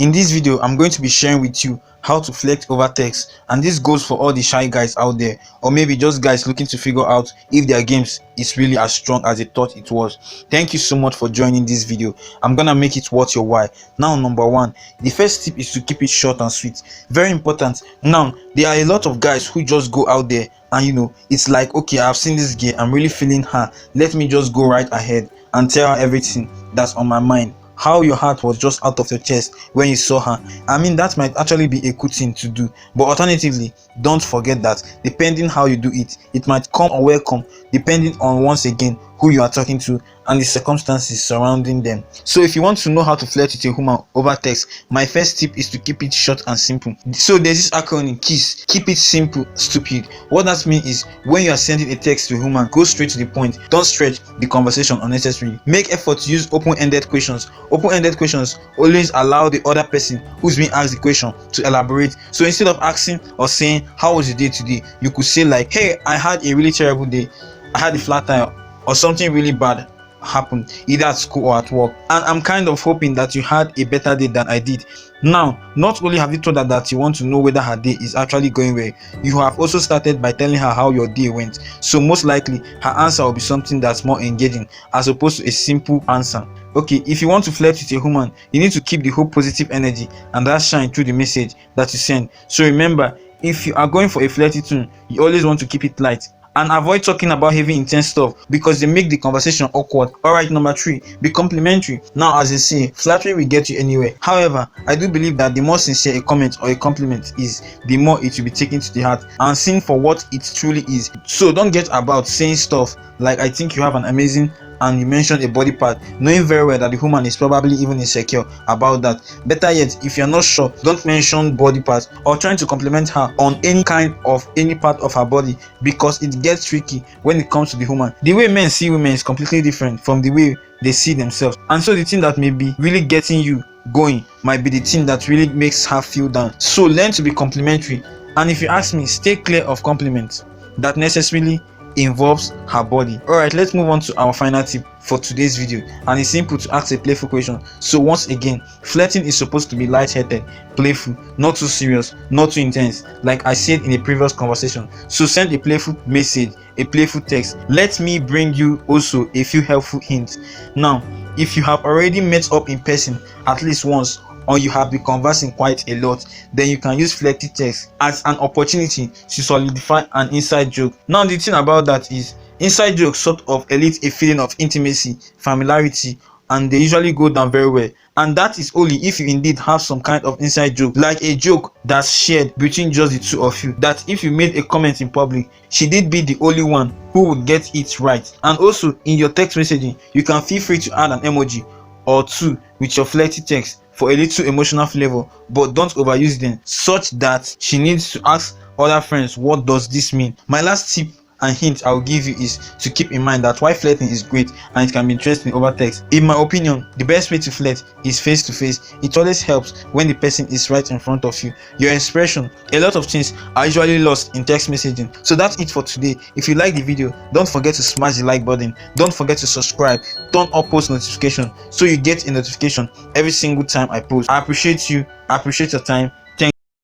In this video, I'm going to be sharing with you how to flirt over text, and this goes for all the shy guys out there, or maybe just guys looking to figure out if their games is really as strong as they thought it was. Thank you so much for joining this video. I'm gonna make it worth your while. Now, number one, the first tip is to keep it short and sweet. Very important. Now, there are a lot of guys who just go out there and it's like, okay, I've seen this girl, I'm really feeling her, let me just go right ahead and tell her everything that's on my mind, how your heart was just out of your chest when you saw her. I mean, that might actually be a good thing to do, but alternatively, don't forget that depending how you do it, it might come or welcome depending on, once again, who you are talking to and the circumstances surrounding them. So if you want to know how to flirt with a woman over text, my first tip is to keep it short and simple. So there's this acronym KISS: keep it simple, stupid. What that means is, when you are sending a text to a woman, go straight to the point. Don't stretch the conversation unnecessarily. Make effort to use open-ended questions. Open-ended questions always allow the other person who's being asked the question to elaborate. So instead of asking or saying, how was your day today, you could say like, hey, I had a really terrible day, I had a flat tire, or something really bad happened either at school or at work, and I'm kind of hoping that you had a better day than I did. Now, not only have you told her that you want to know whether her day is actually going well, you have also started by telling her how your day went. So most likely her answer will be something that's more engaging as opposed to a simple answer. Okay, if you want to flirt with a woman, you need to keep the whole positive energy and that shine through the message that you send. So remember, if you are going for a flirty tune, you always want to keep it light and avoid talking about heavy intense stuff because they make the conversation awkward. Alright, number 3, be complimentary. Now, as they say, flattery will get you anywhere. However, I do believe that the more sincere a comment or a compliment is, the more it will be taken to the heart and seen for what it truly is. So don't get about saying stuff like, I think you have an amazing, and you mention a body part, knowing very well that the woman is probably even insecure about that. Better yet, if you're not sure, don't mention body parts or trying to compliment her on any part of her body, because it gets tricky when it comes to the woman. The way men see women is completely different from the way they see themselves, and so the thing that may be really getting you going might be the thing that really makes her feel down. So learn to be complimentary, and if you ask me, stay clear of compliments that necessarily involves her body. Alright, let's move on to our final tip for today's video, and it's simple to ask a playful question. So once again, flirting is supposed to be light-hearted, playful, not too serious, not too intense, like I said in a previous conversation. So send a playful message, a playful text. Let me bring you also a few helpful hints. Now, if you have already met up in person at least once, or you have been conversing quite a lot, then you can use flirty text as an opportunity to solidify an inside joke. Now, the thing about that is, inside jokes sort of elicit a feeling of intimacy, familiarity, and they usually go down very well. And that is only if you indeed have some kind of inside joke, like a joke that's shared between just the two of you, that if you made a comment in public, she did be the only one who would get it right. And also, in your text messaging, you can feel free to add an emoji or two with your flirty text for a little emotional flavor, but don't overuse them such that she needs to ask other friends, what does this mean? My last tip and hint I will give you is to keep in mind that while flirting is great and it can be interesting over text, in my opinion, the best way to flirt is face to face. It always helps when the person is right in front of you. Your expression, a lot of things are usually lost in text messaging. So that's it for today. If you like the video, don't forget to smash the like button, don't forget to subscribe, turn on post notification so you get a notification every single time I post. I appreciate you, I appreciate your time.